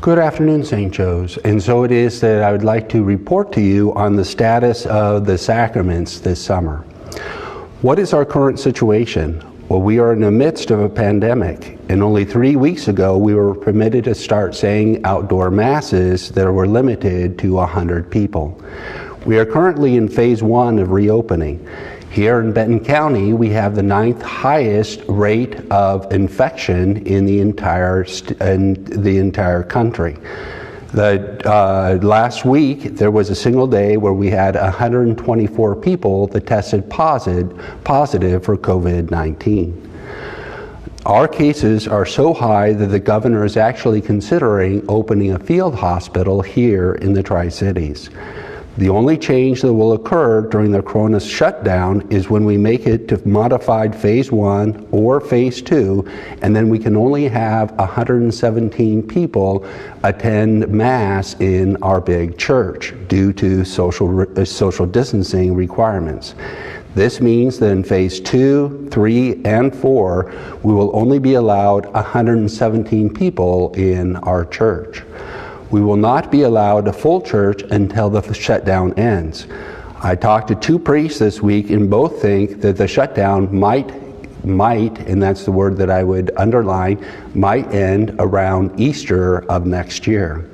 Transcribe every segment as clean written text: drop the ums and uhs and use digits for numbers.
Good afternoon, St. Joe's. And so it is that I would like to report to you on the status of the sacraments this summer. What is our current situation? Well, we are in the midst of a pandemic, and only 3 weeks ago we were permitted to start saying outdoor masses that were limited to 100 people. We are currently in phase 1 of reopening. Here in Benton County, we have the 9th highest rate of infection in the entire country. Last week, there was a single day where we had 124 people that tested positive for COVID-19. Our cases are so high that the governor is actually considering opening a field hospital here in the Tri-Cities. The only change that will occur during the corona shutdown is when we make it to modified phase 1 or phase 2, and then we can only have 117 people attend Mass in our big church due to social distancing requirements. This means that in phase 2, 3, and 4, we will only be allowed 117 people in our church. We will not be allowed a full church until the shutdown ends. I talked to 2 priests this week, and both think that the shutdown might, and that's the word that I would underline, might end around Easter of next year.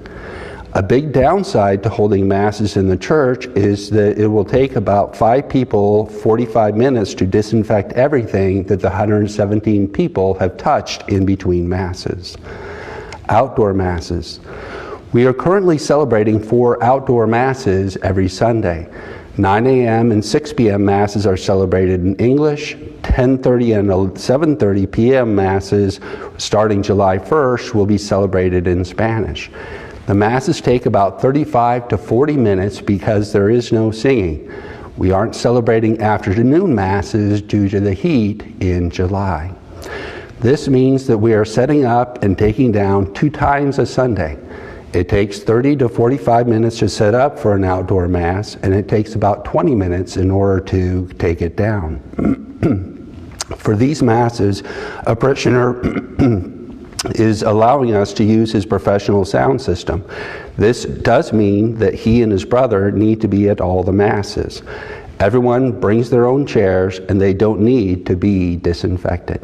A big downside to holding masses in the church is that it will take about 5 people 45 minutes to disinfect everything that the 117 people have touched in between masses. Outdoor masses. We are currently celebrating 4 outdoor masses every Sunday. 9 a.m. and 6 p.m. masses are celebrated in English. 10:30 and 7:30 p.m. masses starting July 1st will be celebrated in Spanish. The masses take about 35 to 40 minutes because there is no singing. We aren't celebrating afternoon masses due to the heat in July. This means that we are setting up and taking down 2 times a Sunday. It takes 30 to 45 minutes to set up for an outdoor Mass, and it takes about 20 minutes in order to take it down. For these Masses, a parishioner is allowing us to use his professional sound system. This does mean that he and his brother need to be at all the Masses. Everyone brings their own chairs, and they don't need to be disinfected.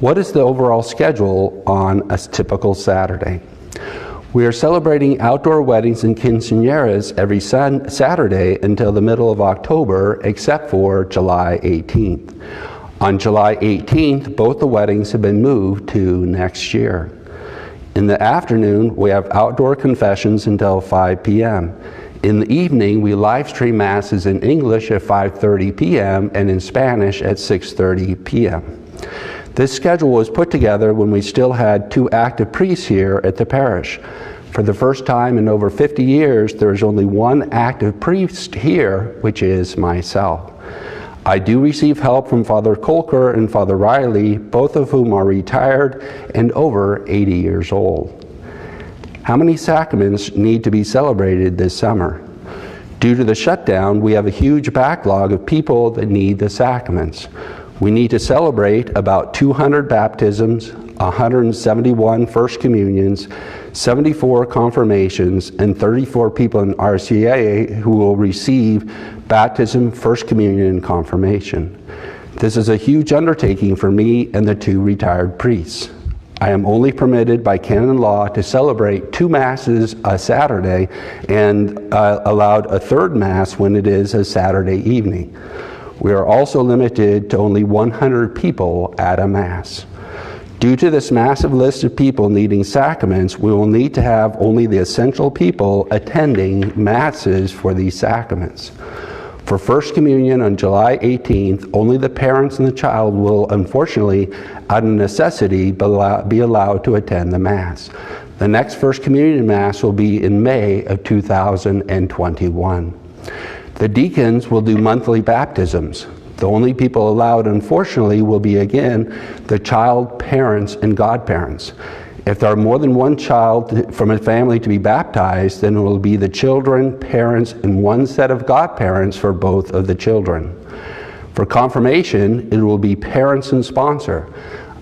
What is the overall schedule on a typical Saturday? We are celebrating outdoor weddings and quinceañeras every Saturday until the middle of October, except for July 18th. On July 18th, both the weddings have been moved to next year. In the afternoon, we have outdoor confessions until 5 p.m. In the evening, we live stream Masses in English at 5:30 p.m. and in Spanish at 6:30 p.m. This schedule was put together when we still had 2 active priests here at the parish. For the first time in over 50 years, there is only 1 active priest here, which is myself. I do receive help from Father Kolker and Father Riley, both of whom are retired and over 80 years old. How many sacraments need to be celebrated this summer? Due to the shutdown, we have a huge backlog of people that need the sacraments. We need to celebrate about 200 baptisms, 171 First Communions, 74 confirmations, and 34 people in RCA who will receive baptism, First Communion, and confirmation. This is a huge undertaking for me and the 2 retired priests. I am only permitted by canon law to celebrate 2 Masses a Saturday and allowed a 3rd Mass when it is a Saturday evening. We are also limited to only 100 people at a Mass. Due to this massive list of people needing sacraments, we will need to have only the essential people attending Masses for these sacraments. For First Communion on July 18th, only the parents and the child will, unfortunately, out of necessity, be allowed to attend the Mass. The next First Communion Mass will be in May of 2021. The deacons will do monthly baptisms. The only people allowed, unfortunately, will be, again, the child, parents, and godparents. If there are more than 1 child from a family to be baptized, then it will be the children, parents, and 1 set of godparents for both of the children. For confirmation, it will be parents and sponsor.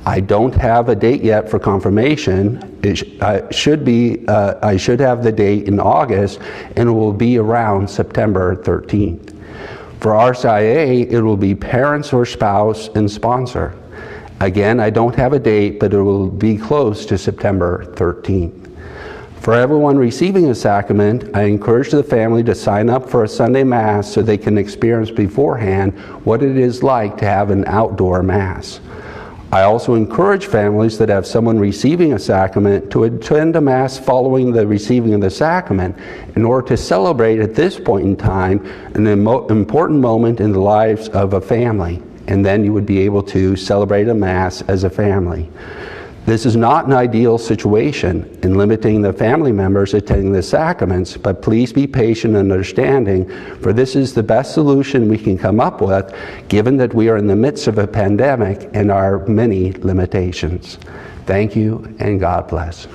I don't have a date yet for confirmation. I should have the date in August, and it will be around September 13th. For RCIA, it will be parents or spouse and sponsor. Again, I don't have a date, but it will be close to September 13th. For everyone receiving a sacrament, I encourage the family to sign up for a Sunday Mass so they can experience beforehand what it is like to have an outdoor Mass. I also encourage families that have someone receiving a sacrament to attend a Mass following the receiving of the sacrament in order to celebrate at this point in time an important moment in the lives of a family, and then you would be able to celebrate a Mass as a family. This is not an ideal situation in limiting the family members attending the sacraments, but please be patient and understanding, for this is the best solution we can come up with, given that we are in the midst of a pandemic and our many limitations. Thank you, and God bless.